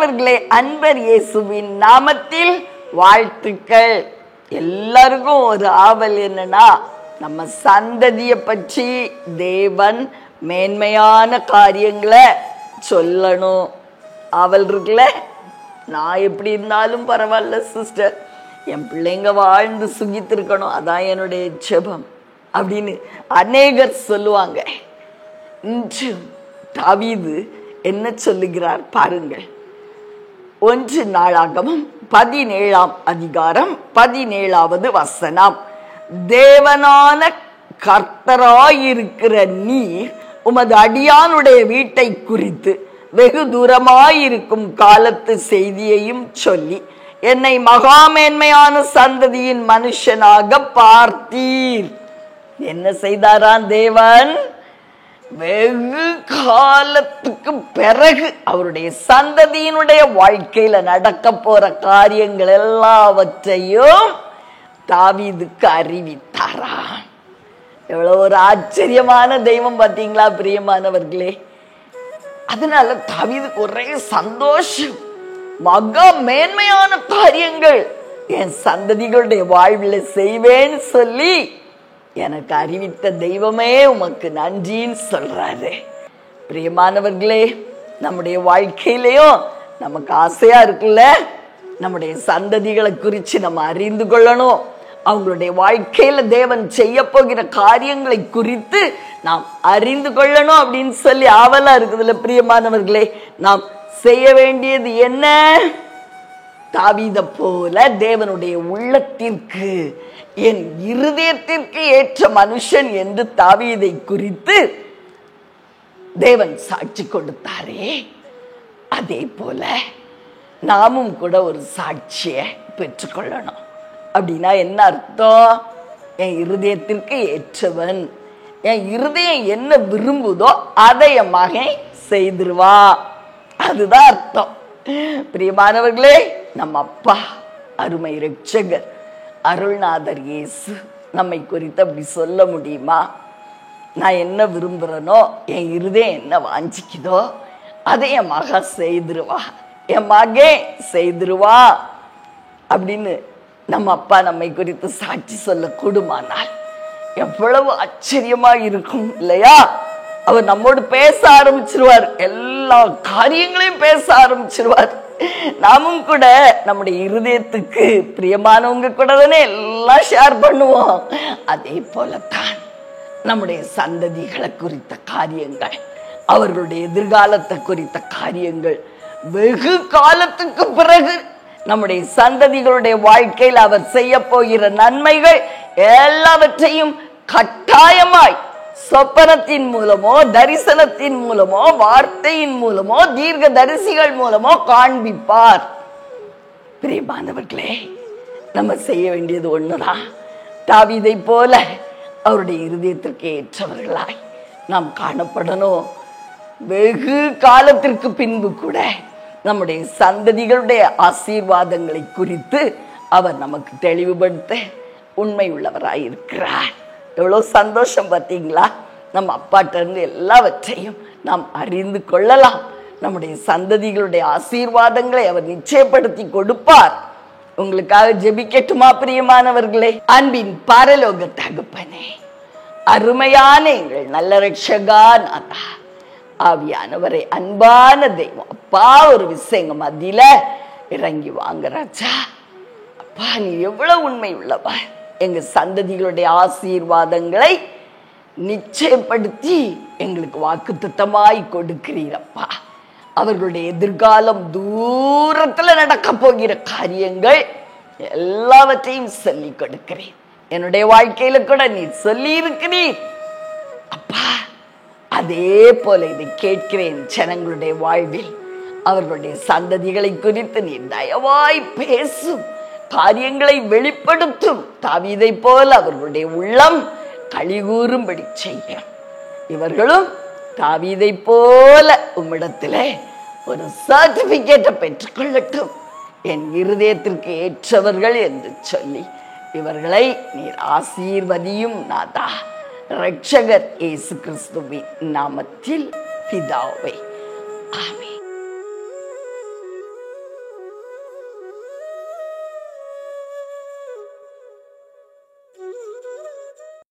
பிரியமானவர்களே, அன்பர் இயேசுவின் நாமத்தில் வாழ்த்துக்கள். எல்லாருக்கும் ஒரு ஆவல் என்னன்னா, நம்ம சந்ததியை பற்றி தேவன் மேன்மையான காரியங்களை சொல்லணும். ஆவல் இருக்குல்ல? நான் எப்படி இருந்தாலும் பரவாயில்ல சிஸ்டர், என் பிள்ளைங்க வாழ்ந்து சுகித்திருக்கணும், அதான் என்னுடைய ஜெபம் அப்படின்னு அநேகர் சொல்லுவாங்க. இன்று தாவீது என்ன சொல்லுகிறார் பாருங்கள். 1 நாளாகமம் 17ஆம் அதிகாரம் 17வது வசனம். தேவனான கர்த்தராயிருக்கிற நீர் உமது அடியானுடைய வீட்டை குறித்து வெகு தூரமாயிருக்கும் காலத்து செய்தியையும் சொல்லி என்னை மகாமேன்மையான சந்ததியின் மனுஷனாக பார்த்தீர். என்ன செய்தாராம் தேவன்? வெகு காலத்துக்கு பிறகு அவருடைய சந்ததியினுடைய வாழ்க்கையில நடக்க போற காரியங்கள் எல்லாவற்றையும் தாவீதுக்கு அறிவித்தாராம். எவ்வளவு ஒரு ஆச்சரியமான தெய்வம் பார்த்தீங்களா பிரியமானவர்களே. அதனால தாவீதுக்கு ஒரே சந்தோஷம். மகா மேன்மையான காரியங்கள் என் சந்ததிகளுடைய வாழ்வில் செய்வேன்னு சொல்லி எனக்கு அறிவித்த தெய்வமே உமக்கு நன்றின்னு சொல்றாரு. பிரியமானவர்களே, நம்முடைய வாழ்க்கையிலையும் நமக்கு ஆசையா இருக்குல்ல, நம்முடைய சந்ததிகளை குறித்து நம்ம அறிந்து கொள்ளணும். அவங்களுடைய வாழ்க்கையில தேவன் செய்ய போகிற காரியங்களை குறித்து நாம் அறிந்து கொள்ளணும் அப்படின்னு சொல்லி ஆவலா இருக்குதுல்ல பிரியமானவர்களே. நாம் செய்ய வேண்டியது என்ன? தாவீத போல தேவனுடைய உள்ளத்திற்கு, என் இருதயத்திற்கு ஏற்ற மனுஷன் என்று தாவீதை குறித்து தேவன் சாட்சி கொடுத்தாரே, அதே போல நாமும் கூட ஒரு சாட்சியை பெற்றுக்கொள்ளணும். அப்படின்னா என்ன அர்த்தம்? என் இருதயத்திற்கு ஏற்றவன், என் இருதயம் என்ன விரும்புதோ அதை என் மகன் செய்திருவா, அதுதான் அர்த்தம். பிரியமானவர்களே, நம்ம அப்பா அருமை இரட்சகர் அருள்நாதர் இயேசு நம்மை குறித்து அப்படி சொல்ல முடியுமா? நான் என்ன விரும்புகிறேனோ, என் இருதயம் என்ன வாஞ்சிக்குதோ அதை என் மக செய்திருவா, என் மகே செய்திருவா அப்படின்னு நம்ம அப்பா நம்மை குறித்து சாட்சி சொல்ல கூடுமானால் எவ்வளவு ஆச்சரியமா இருக்கும் இல்லையா? அவர் நம்மோடு பேச ஆரம்பிச்சிருவார், எல்லா காரியங்களையும் பேச ஆரம்பிச்சிருவார். நாமும் கூட நம்முடைய இருதயத்துக்கு பிரியமானவங்க கூட தானே எல்லாம் ஷேர் பண்ணுவோம். அதே போலத்தான் நம்முடைய சந்ததிகளை குறித்த காரியங்கள், அவர்களுடைய எதிர்காலத்தை குறித்த காரியங்கள், வெகு காலத்துக்கு பிறகு நம்முடைய சந்ததிகளுடைய வாழ்க்கையில் அவர் செய்ய போகிற நன்மைகள் எல்லாவற்றையும் கட்டாயமாய் சொப்பனத்தின் மூலமோ, தரிசனத்தின் மூலமோ, வார்த்தையின் மூலமோ, தீர்க்க தரிசிகள் மூலமோ காண்பிப்பார். பிரியமானவர்களே, நம்ம செய்ய வேண்டியது ஒண்ணுதான். தாவீதை போல அவருடைய இருதயத்திற்கு ஏற்றவர்களாய் நாம் காணப்படணும். வெகு காலத்திற்கு பின்பு கூட நம்முடைய சந்ததிகளுடைய ஆசீர்வாதங்களை குறித்து அவர் நமக்கு தெளிவுபடுத்த உண்மை உள்ளவராய் இருக்கிறார். எவ்வளவு சந்தோஷம் பார்த்தீங்களா? நம்ம அப்பாட்ட இருந்து எல்லாவற்றையும் நாம் அறிந்து கொள்ளலாம். நம்முடைய சந்ததிகளுடைய ஆசீர்வாதங்களை அவர் நிச்சயப்படுத்தி கொடுப்பார். உங்களுக்காக ஜெபிக்கட்டுமா பிரியமானவர்களே? அன்பின் பரலோக தகப்பனே, அருமையான எங்கள் நல்ல ரட்சகா நாதா, ஆவியானவரே, அன்பான தெய்வம் அப்பா, ஒரு விஷயங்க மத்தியில இறங்கி வாங்க ராஜா. அப்பா, நீ எவ்வளவு உண்மை உள்ளவா. எங்க சந்ததிகளுடைய ஆசீர்வாதங்களை நிச்சயப்படுத்தி எங்களுக்கு வாக்குத்தத்தமாய் கொடுக்கிறீரப்பா. அவர்களுடைய எதிர்காலம், தூரத்துல நடக்க போகிற காரியங்கள் எல்லாவற்றையும் சொல்லி கொடுக்கிறேன். என்னுடைய வாழ்க்கையில கூட நீ சொல்லி இருக்கிறீர் அப்பா. அதே போல இதை கேட்கிறேன் ஜனங்களுடைய வாழ்வில், அவர்களுடைய சந்ததிகளை குறித்து நீ தயவாய் பேசும், காரியங்களை வெளிப்படுத்தும். தாவீதை போல அவர்களுடைய உள்ளம் களிகூறும்படி செய்ய இவர்களும் தாவீதை போல உம்மிடத்திலே ஒரு சர்டிபிகேட்டை பெற்றுக்கொள்ளட்டும், என் இருதயத்திற்கு ஏற்றவர்கள் என்று சொல்லி இவர்களை நீர் ஆசீர்வதியும் நாதா. இரட்சகர் இயேசு கிறிஸ்துவின் நாமத்தில் பிதாவே.